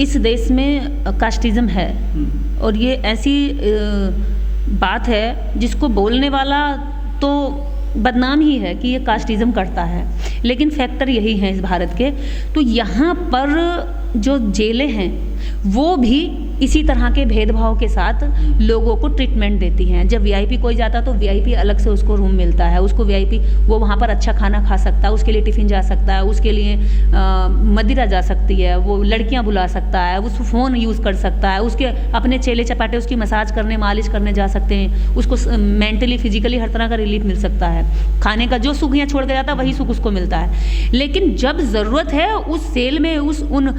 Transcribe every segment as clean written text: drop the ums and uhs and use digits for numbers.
इस देश में कास्टिज़्म है और ये ऐसी बात है जिसको बोलने वाला तो बदनाम ही है कि ये कास्टिज़्म करता है, लेकिन फैक्टर यही है इस भारत के। तो यहाँ पर जो जेलें हैं वो भी इसी तरह के भेदभाव के साथ लोगों को ट्रीटमेंट देती हैं। जब वीआईपी कोई जाता तो वीआईपी अलग से उसको रूम मिलता है, उसको वीआईपी वो वहाँ पर अच्छा खाना खा सकता है, उसके लिए टिफ़िन जा सकता है, उसके लिए मदिरा जा सकती है, वो लड़कियाँ बुला सकता है, उस फ़ोन यूज़ कर सकता है, उसके अपने चेले चपाटे उसकी मसाज करने मालिश करने जा सकते हैं, उसको मेंटली फिजिकली हर तरह का रिलीफ मिल सकता है। खाने का जो सुख यहाँ छोड़ के जाता है वही सुख उसको मिलता है। लेकिन जब ज़रूरत है उस सेल में उन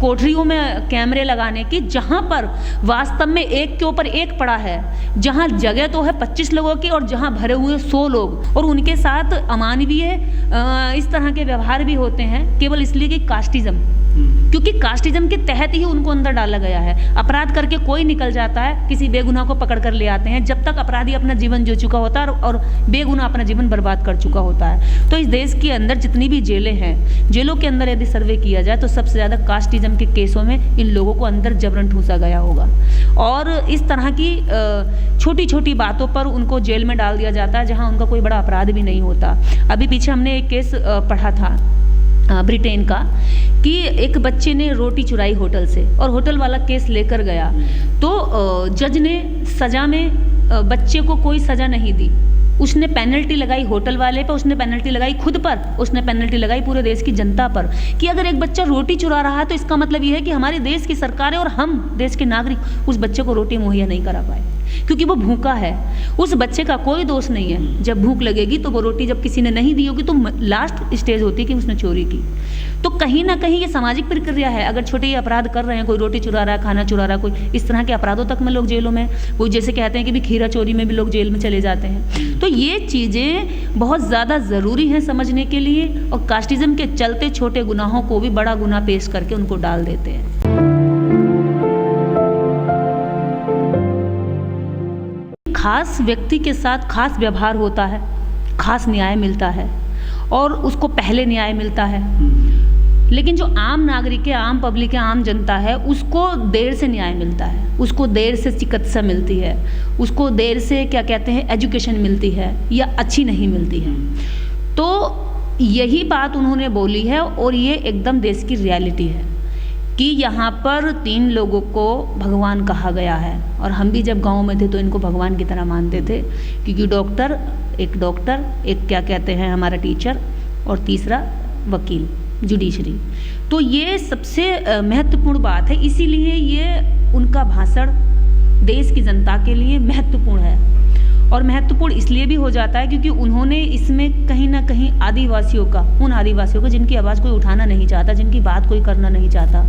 कोठरियों में कैमरे लगाने की जहां पर वास्तव में एक के ऊपर एक पड़ा है, जहां जगह तो है 25 लोगों की और जहां भरे हुए 100 लोग, और उनके साथ अमानवीय इस तरह के व्यवहार भी होते हैं केवल इसलिए कि कास्टिज़्म, क्योंकि कास्टिज़्म के तहत ही उनको अंदर डाला गया है। अपराध करके कोई निकल जाता है, किसी बेगुनाह को पकड़ कर ले आते हैं, जब तक अपराधी अपना जीवन जी चुका होता है और बेगुनाह अपना जीवन बर्बाद कर चुका होता है। तो इस देश के अंदर जितनी भी जेलें हैं, जेलों के अंदर यदि सर्वे किया जाए तो सबसे ज़्यादा कास्टिज़्म के केसों में इन लोगों को अंदर जबरन ठूंसा गया होगा और इस तरह की छोटी छोटी बातों पर उनको जेल में डाल दिया जाता है जहाँ उनका कोई बड़ा अपराध भी नहीं होता। अभी पीछे हमने एक केस पढ़ा था ब्रिटेन का कि एक बच्चे ने रोटी चुराई होटल से और होटल वाला केस लेकर गया, तो जज ने सज़ा में बच्चे को कोई सज़ा नहीं दी, उसने पेनल्टी लगाई होटल वाले पर, उसने पेनल्टी लगाई खुद पर, उसने पेनल्टी लगाई पूरे देश की जनता पर कि अगर एक बच्चा रोटी चुरा रहा है तो इसका मतलब ये है कि हमारे देश की सरकारें और हम देश के नागरिक उस बच्चे को रोटी मुहैया नहीं करा पाए क्योंकि वो भूखा है। उस बच्चे का कोई दोष नहीं है, जब भूख लगेगी तो वो रोटी जब किसी ने नहीं दी होगी तो लास्ट स्टेज होती है कि उसने चोरी की। तो कहीं ना कहीं ये सामाजिक प्रक्रिया है। अगर छोटे ये अपराध कर रहे हैं, कोई रोटी चुरा रहा है, खाना चुरा रहा है, कोई इस तरह के अपराधों तक में लोग जेलों में, वो जैसे कहते हैं कि भी खीरा चोरी में भी लोग जेल में चले जाते हैं। तो ये चीज़ें बहुत ज़्यादा ज़रूरी हैं समझने के लिए और कास्टिज़्म के चलते छोटे गुनाहों को भी बड़ा गुनाह पेश करके उनको डाल देते हैं। खास व्यक्ति के साथ खास व्यवहार होता है, खास न्याय मिलता है और उसको पहले न्याय मिलता है, लेकिन जो आम नागरिक है, आम पब्लिक है, आम जनता है, उसको देर से न्याय मिलता है, उसको देर से चिकित्सा मिलती है, उसको देर से क्या कहते हैं एजुकेशन मिलती है या अच्छी नहीं मिलती है। तो यही बात उन्होंने बोली है और ये एकदम देश की रियलिटी है कि यहाँ पर 3 लोगों को भगवान कहा गया है और हम भी जब गांव में थे तो इनको भगवान की तरह मानते थे, क्योंकि डॉक्टर, एक क्या कहते हैं हमारा टीचर और तीसरा वकील, जुडिशरी। तो ये सबसे महत्वपूर्ण बात है, इसीलिए ये उनका भाषण देश की जनता के लिए महत्वपूर्ण है और महत्वपूर्ण इसलिए भी हो जाता है क्योंकि उन्होंने इसमें कहीं ना कहीं आदिवासियों का, उन आदिवासियों को जिनकी आवाज़ कोई उठाना नहीं चाहता, जिनकी बात कोई करना नहीं चाहता,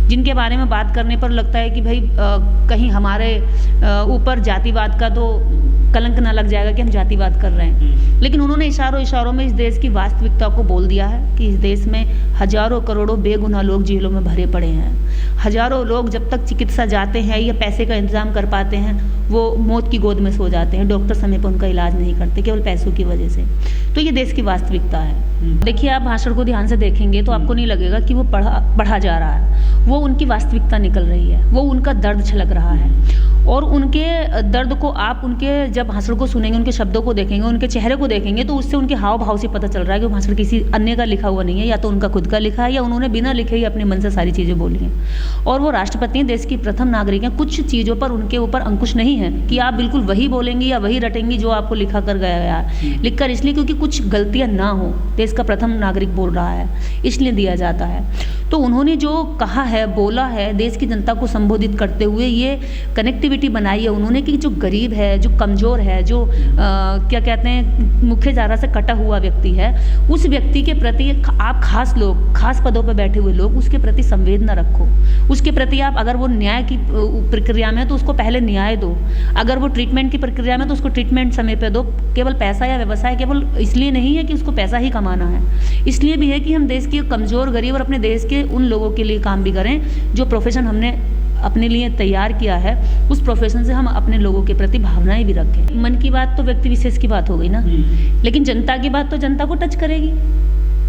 जिनके बारे में बात करने पर लगता है कि भाई कहीं हमारे ऊपर जातिवाद का तो कलंक ना लग जाएगा कि हम जातिवाद कर रहे हैं, लेकिन उन्होंने इशारों में इस देश की वास्तविकता को बोल दिया है कि इस देश में हजारों करोड़ों बेगुनाह लोग जेलों में भरे पड़े हैं। हजारों लोग जब तक चिकित्सा जाते हैं या पैसे का इंतजाम कर पाते हैं वो मौत की गोद में सो जाते हैं, डॉक्टर समय पर उनका इलाज नहीं करते केवल पैसों की वजह से। तो ये देश की वास्तविकता है। देखिए, आप भाषण को ध्यान से देखेंगे तो आपको नहीं लगेगा कि वो पढ़ा जा रहा है, वो उनकी वास्तविकता निकल रही है, वो उनका दर्द छलक रहा है और उनके दर्द को आप उनके जब भाषण को सुनेंगे, उनके शब्दों को देखेंगे, उनके चेहरे को देखेंगे तो उससे उनके हाव भाव से पता चल रहा है कि वो भाषण किसी अन्य का लिखा हुआ नहीं है, या तो उनका खुद का लिखा है या उन्होंने बिना लिखे ही अपने मन से सारी चीज़ें बोली हैं। और वो राष्ट्रपति हैं, देश की प्रथम नागरिक हैं, कुछ चीज़ों पर उनके ऊपर अंकुश नहीं है कि आप बिल्कुल वही बोलेंगे या वही रटेंगी जो आपको लिखा कर गया है, लिखकर इसलिए क्योंकि कुछ गलतियाँ ना हो, देश का प्रथम नागरिक बोल रहा है इसलिए दिया जाता है। तो उन्होंने जो कहा है, बोला है, देश की जनता को संबोधित करते हुए ये कनेक्टिविटी बनाई है उन्होंने कि जो गरीब है, जो कमज़ोर है, जो क्या कहते हैं मुख्य धारा से कटा हुआ व्यक्ति है, उस व्यक्ति के प्रति आप खास लोग, खास पदों पर बैठे हुए लोग उसके प्रति संवेदना रखो, उसके प्रति आप, अगर वो न्याय की प्रक्रिया में है तो उसको पहले न्याय दो, अगर वो ट्रीटमेंट की प्रक्रिया में तो उसको ट्रीटमेंट समय पर दो। केवल पैसा या व्यवसाय केवल इसलिए नहीं है कि उसको पैसा ही कमाना है, इसलिए भी है कि हम देश के कमज़ोर, गरीब और अपने देश के उन लोगों के लिए काम भी करें जो प्रोफेशन हमने अपने लिए तैयार किया है, उस प्रोफेशन से हम अपने लोगों के प्रति भावनाएं भी रखें। मन की बात तो व्यक्ति विशेष की बात हो गई ना, लेकिन जनता की बात तो जनता को टच करेगी।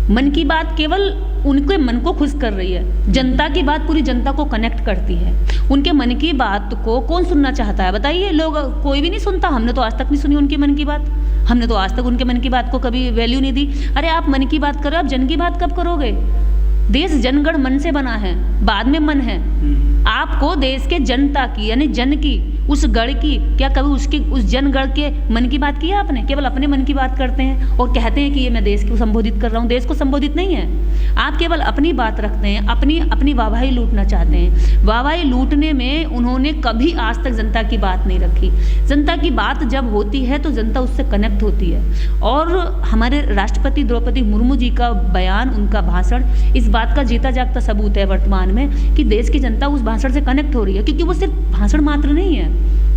मन की बात केवल उनके मन को खुश कर रही है, जनता की बात पूरी जनता को कनेक्ट करती है। उनके मन की बात को कौन सुनना चाहता है बताइए? लोग, कोई भी नहीं सुनता। हमने तो आज तक नहीं सुनी उनके मन की बात, हमने तो आज तक उनके मन की बात को कभी वैल्यू नहीं दी। अरे आप मन की बात करो, आप जन की बात कब करोगे? देश जनगण मन से बना है, बाद में मन है। आपको देश के जनता की यानी जन की, उस गढ़ की, क्या कभी उसके उस जनगढ़ के मन की बात की है आपने? केवल अपने मन की बात करते हैं और कहते हैं कि ये मैं देश को संबोधित कर रहा हूँ। देश को संबोधित नहीं है, आप केवल अपनी बात रखते हैं, अपनी वाहवाही लूटना चाहते हैं। वाहवाही लूटने में उन्होंने कभी आज तक जनता की बात नहीं रखी। जनता की बात जब होती है तो जनता उससे कनेक्ट होती है। और हमारे राष्ट्रपति द्रौपदी मुर्मू जी का बयान, उनका भाषण इस बात का जीता जागता सबूत है वर्तमान में कि देश की जनता उस भाषण से कनेक्ट हो रही है। क्योंकि वो सिर्फ भाषण मात्र नहीं है,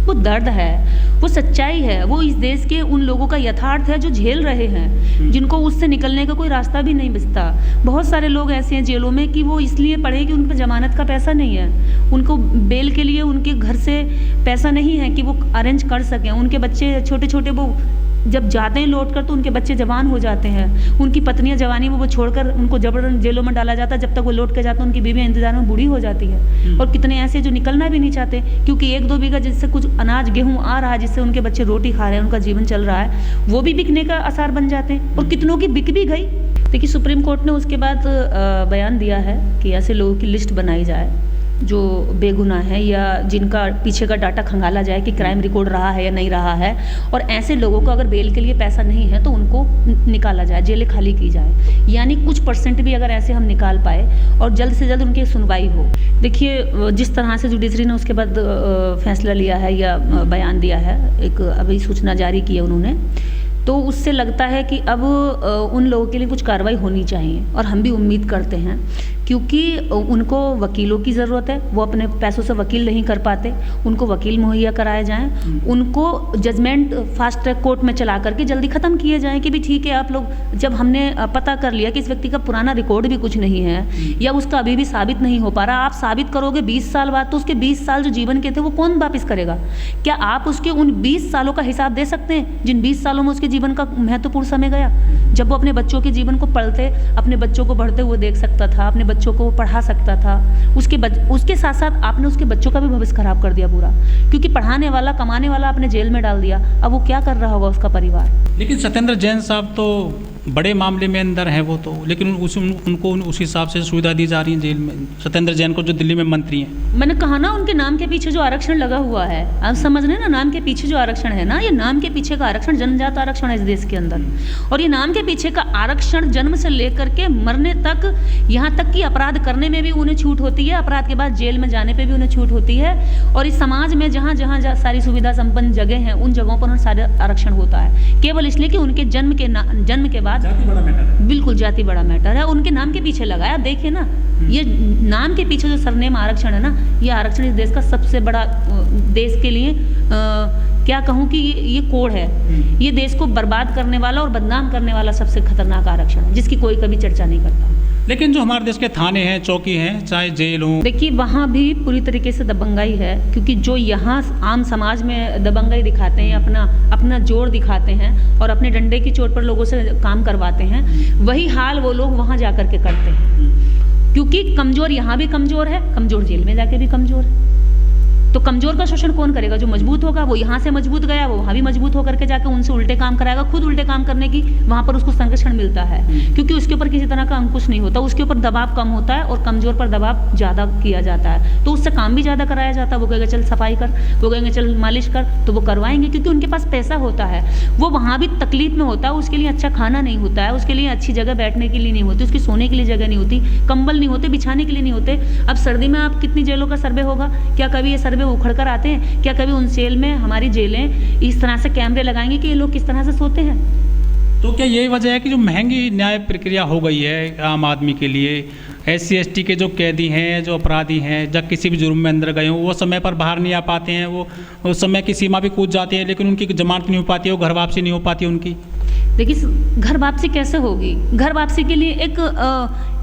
वो दर्द है, वो सच्चाई है, वो इस देश के उन लोगों का यथार्थ है जो झेल रहे हैं, जिनको उससे निकलने का कोई रास्ता भी नहीं बचता। बहुत सारे लोग ऐसे हैं जेलों में कि वो इसलिए पड़े कि उन पर जमानत का पैसा नहीं है, उनको बेल के लिए उनके घर से पैसा नहीं है कि वो अरेंज कर सकें। उनके बच्चे छोटे छोटे, वो जब जाते हैं लौट कर तो उनके बच्चे जवान हो जाते हैं, उनकी पत्नियां जवानी में वो छोड़कर उनको जबरन जेलों में डाला जाता है। जब तक वो लौट के जाते हैं उनकी बीवियां इंतजार में बूढ़ी हो जाती है। और कितने ऐसे जो निकलना भी नहीं चाहते क्योंकि 1-2 बीघा जिससे कुछ अनाज गेहूं आ रहा है, जिससे उनके बच्चे रोटी खा रहे हैं, उनका जीवन चल रहा है, वो भी बिकने का आसार बन जाते हैं। और कितनों की बिक भी गई। देखिए सुप्रीम कोर्ट ने उसके बाद बयान दिया है कि ऐसे लोगों की लिस्ट बनाई जाए जो बेगुनाह है या जिनका पीछे का डाटा खंगाला जाए कि क्राइम रिकॉर्ड रहा है या नहीं रहा है। और ऐसे लोगों को अगर बेल के लिए पैसा नहीं है तो उनको निकाला जाए, जेलें खाली की जाए। यानी कुछ % भी अगर ऐसे हम निकाल पाए और जल्द से जल्द उनकी सुनवाई हो। देखिए जिस तरह से जुडिशरी ने उसके बाद फैसला लिया है या बयान दिया है, एक अभी सूचना जारी की है उन्होंने, तो उससे लगता है कि अब उन लोगों के लिए कुछ कार्रवाई होनी चाहिए। और हम भी उम्मीद करते हैं क्योंकि उनको वकीलों की ज़रूरत है, वो अपने पैसों से वकील नहीं कर पाते, उनको वकील मुहैया कराए जाएं, उनको जजमेंट फास्ट ट्रैक कोर्ट में चला करके जल्दी ख़त्म किए जाएं कि भी ठीक है आप लोग, जब हमने पता कर लिया कि इस व्यक्ति का पुराना रिकॉर्ड भी कुछ नहीं है या उसका अभी भी साबित नहीं हो पा रहा, आप साबित करोगे 20 साल बाद, तो उसके 20 साल जो जीवन के थे वो कौन वापस करेगा? क्या आप उसके उन 20 सालों का हिसाब दे सकते हैं जिन 20 सालों में उसके जीवन का महत्वपूर्ण समय गया? जब वो अपने बच्चों के जीवन को पढ़ते, अपने बच्चों को बढ़ते हुए देख सकता था, अपने बच्चों को पढ़ा सकता था, उसके साथ साथ आपने उसके बच्चों का भी भविष्य खराब कर दिया पूरा, क्योंकि पढ़ाने वाला, कमाने वाला आपने जेल में डाल दिया। अब वो क्या कर रहा होगा उसका परिवार? लेकिन सत्येंद्र जैन साहब तो बड़े मामले में अंदर हैं वो तो, लेकिन उनको उस हिसाब से सुविधा दी जा रही है जेल में। सत्येंद्र जैन को जो दिल्ली में मंत्री हैं, मैंने कहा ना उनके नाम के पीछे जो आरक्षण लगा हुआ है, आप समझ रहे हैं ना, नाम के पीछे जो आरक्षण है ना, ये नाम के पीछे का आरक्षण जनजात आरक्षण है इस देश के अंदर। और ये नाम के पीछे का आरक्षण जन्म से लेकर के मरने तक, यहाँ तक कि अपराध करने में भी उन्हें छूट होती है, अपराध के बाद जेल में जाने पर भी उन्हें छूट होती है। और इस समाज में जहाँ जहाँ सारी सुविधा संपन्न जगह हैं उन जगहों पर उन्हें सारे आरक्षण होता है, केवल इसलिए कि उनके जन्म के बाद बिल्कुल जाति बड़ा मैटर है, उनके नाम के पीछे लगाया। देखिए ना, ये नाम के पीछे जो सरनेम आरक्षण है ना, ये आरक्षण इस देश का सबसे बड़ा, देश के लिए क्या कहूँ कि ये कोड है। ये देश को बर्बाद करने वाला और बदनाम करने वाला सबसे खतरनाक आरक्षण है, जिसकी कोई कभी चर्चा नहीं करता। लेकिन जो हमारे देश के थाने हैं, चौकी हैं, चाहे जेल हो, देखिए वहाँ भी पूरी तरीके से दबंगाई है। क्योंकि जो यहाँ आम समाज में दबंगाई दिखाते हैं, अपना जोर दिखाते हैं और अपने डंडे की चोट पर लोगों से काम करवाते हैं, वही हाल वो लोग वहाँ जा कर के करते हैं। क्योंकि कमज़ोर यहाँ भी कमज़ोर है, कमज़ोर जेल में जाके भी कमज़ोर है। तो कमज़ोर का शोषण कौन करेगा? जो मजबूत होगा, वो यहाँ से मजबूत गया, वो वहाँ भी मजबूत होकर के जाकर उनसे उल्टे काम कराएगा। खुद उल्टे काम करने की वहाँ पर उसको संरक्षण मिलता है, क्योंकि उसके ऊपर किसी तरह का अंकुश नहीं होता, उसके ऊपर दबाव कम होता है और कमज़ोर पर दबाव ज़्यादा किया जाता है, तो उससे काम भी ज़्यादा कराया जाता है। वो कहेगा चल सफाई कर, वो कहेंगे चल मालिश कर, तो वो करवाएंगे, क्योंकि उनके पास पैसा होता है। वो वहाँ भी तकलीफ में होता है, उसके लिए अच्छा खाना नहीं होता है, उसके लिए अच्छी जगह बैठने के लिए नहीं होती, उसकी सोने के लिए जगह नहीं होती, कंबल नहीं होते, बिछाने के लिए नहीं होते। अब सर्दी में आप कितनी जेलों का सर्वे होगा? क्या कभी ये सर्वे उखड़ कर आते हैं? क्या कभी उन जेल में, हमारी जेलें इस तरह से कैमरे लगाएंगे कि ये लोग किस तरह से सोते हैं? तो क्या यही वजह है कि जो महंगी न्याय प्रक्रिया हो गई है आम आदमी के लिए? SC ST के जो कैदी हैं, जो अपराधी हैं, जब किसी भी जुर्म में अंदर गए हों, वो समय पर बाहर नहीं आ पाते हैं, वो समय की सीमा भी कूद जाते हैं, लेकिन उनकी जमानत नहीं हो पाती है, वो घर वापसी नहीं हो पाती उनकी। देखिए घर वापसी कैसे होगी? घर वापसी के लिए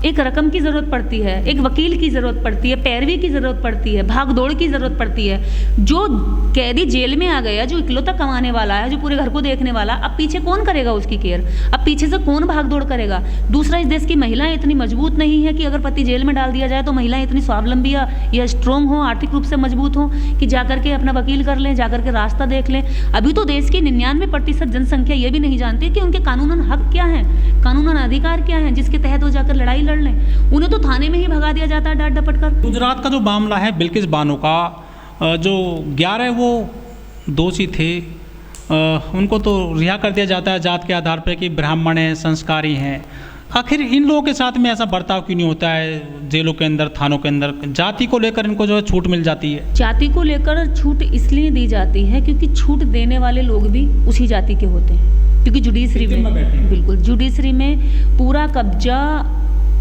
एक रकम की ज़रूरत पड़ती है, एक वकील की ज़रूरत पड़ती है, पैरवी की ज़रूरत पड़ती है, भाग दौड़ की ज़रूरत पड़ती है। जो कैदी जेल में आ गया, जो इकलौता कमाने वाला है, जो पूरे घर को देखने वाला, अब पीछे कौन करेगा उसकी केयर? अब पीछे से कौन भाग दौड़ करेगा? दूसरा, इस देश की महिलाएं इतनी मजबूत नहीं है कि अगर पति जेल में डाल दिया जाए तो महिलाएं इतनी स्वावलंबी या स्ट्रोंग हो, आर्थिक रूप से मजबूत हो कि जाकर के अपना वकील कर लें, जाकर के रास्ता देख लें। अभी तो देश की 99% जनसंख्या ये भी नहीं जानती कि उनके कानूनन हक क्या है, कानूनन अधिकार क्या है, जिसके तहत वो जाकर लड़ाई लड़ लें। उन्हें तो थाने में ही भगा दिया जाता है डांट डपट कर। गुजरात का जो मामला है बिल्किस बानो का, जो 11 वो दोषी थे, उनको तो रिहा कर दिया जाता है जात के आधार पर कि ब्राह्मण हैं, संस्कारी हैं। आखिर इन लोगों के साथ में ऐसा बर्ताव क्यों नहीं होता है जेलों के अंदर, थानों के अंदर? जाति को लेकर इनको जो है छूट मिल जाती है। जाति को लेकर छूट इसलिए दी जाती है क्योंकि छूट देने वाले लोग भी उसी जाति के होते हैं। क्योंकि जुडिशरी में, बिल्कुल जुडिशरी में पूरा कब्जा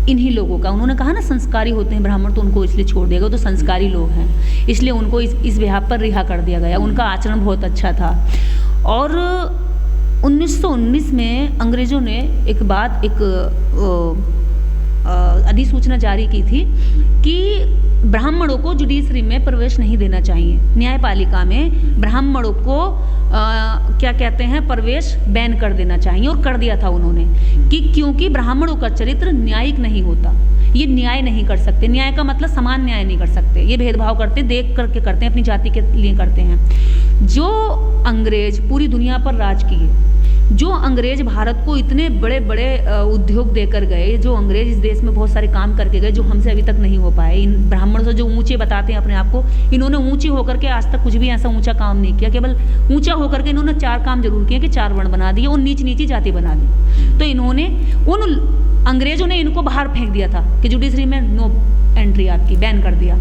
इन्हीं लोगों का। उन्होंने कहा ना संस्कारी होते हैं ब्राह्मण, तो उनको इसलिए छोड़ दिया गया, तो संस्कारी लोग हैं इसलिए उनको इस बिहाफ पर रिहा कर दिया गया। उनका आचरण बहुत अच्छा था। और 1919 में अंग्रेज़ों ने एक अधिसूचना जारी की थी कि ब्राह्मणों को जुडिशरी में प्रवेश नहीं देना चाहिए। न्यायपालिका में ब्राह्मणों को क्या कहते हैं, प्रवेश बैन कर देना चाहिए। और कर दिया था उन्होंने कि क्योंकि ब्राह्मणों का चरित्र न्यायिक नहीं होता, ये न्याय नहीं कर सकते। न्याय का मतलब समान न्याय नहीं कर सकते, ये भेदभाव करते, देख करके करते हैं, अपनी जाति के लिए करते हैं। जो अंग्रेज पूरी दुनिया पर राज किए, जो अंग्रेज भारत को इतने बड़े बड़े उद्योग देकर गए, जो अंग्रेज इस देश में बहुत सारे काम करके गए जो हमसे अभी तक नहीं हो पाए। इन ब्राह्मणों से जो ऊंचे बताते हैं अपने आप को, इन्होंने ऊंचे होकर के आज तक कुछ भी ऐसा ऊंचा काम नहीं किया। केवल ऊंचा होकर के इन्होंने 4 काम जरूर किए कि 4 वर्ण बना दिए और नीची जाति बना दी। तो इन्होंने अंग्रेजों ने इनको बाहर फेंक दिया था कि जुडिशरी में नो एंट्री आपकी, बैन कर दिया।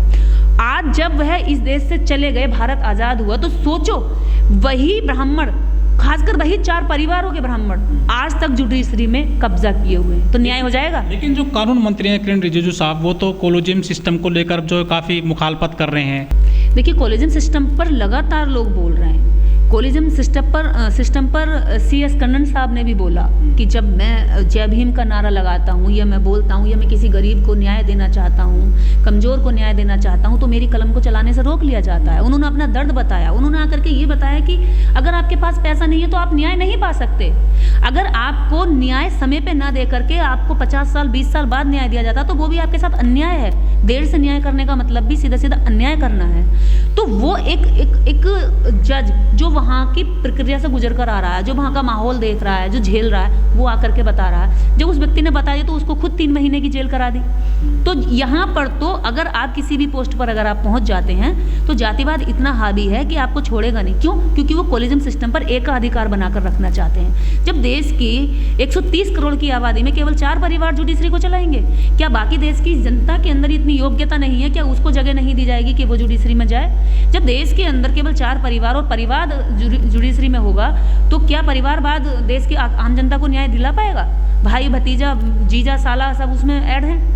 आज जब वह इस देश से चले गए, भारत आज़ाद हुआ, तो सोचो वही ब्राह्मण, खासकर वही 4 परिवारों के ब्राह्मण आज तक जुडिशरी में कब्जा किए हुए हैं, तो न्याय हो जाएगा? लेकिन जो कानून मंत्री हैं किरण रिजिजू साहब, वो तो कोलोजियम सिस्टम को लेकर जो काफ़ी मुखालफत कर रहे हैं। देखिए, कोलिजन सिस्टम पर लगातार लोग बोल रहे हैं। कोलिजन सिस्टम पर CS कन्नन साहब ने भी बोला कि जब मैं जय भीम का नारा लगाता हूँ, या मैं बोलता हूँ, या मैं किसी गरीब को न्याय देना चाहता हूँ, कमज़ोर को न्याय देना चाहता हूँ, तो मेरी कलम को चलाने से रोक लिया जाता है। उन्होंने अपना दर्द बताया। उन्होंने आकर के ये बताया कि अगर आपके पास पैसा नहीं है तो आप न्याय नहीं पा सकते। अगर आपको न्याय समय पर ना दे करके आपको 50 साल 20 साल बाद न्याय दिया जाता तो वो भी आपके साथ अन्याय है। देर से न्याय करने का मतलब भी सीधा सीधा अन्याय करना है। तो वो एक जज जो वहाँ की प्रक्रिया से गुजर कर आ रहा है, जो वहाँ का माहौल देख रहा है, जो झेल रहा है, वो आकर के बता रहा है। जब उस व्यक्ति ने बताया तो उसको खुद 3 महीने की जेल करा दी। तो यहाँ पर तो अगर आप किसी भी पोस्ट पर अगर आप पहुँच जाते हैं तो जातिवाद इतना हावी है कि आपको छोड़ेगा नहीं। क्यों? क्योंकि वो कोलिजम सिस्टम पर एकाधिकार बनाकर रखना चाहते हैं। जब देश की 130 करोड़ की आबादी में केवल 4 परिवार जुडिशरी को चलाएंगे, क्या बाकी देश की जनता के अंदर इतनी योग्यता नहीं है? क्या उसको जगह नहीं दी जाएगी कि वो जुडिशरी में जाए? जब देश के अंदर केवल 4 परिवार और परिवार जुडिशरी में होगा तो क्या परिवारवाद देश की आम जनता को न्याय दिला पाएगा? भाई भतीजा जीजा साला सब उसमें ऐड हैं।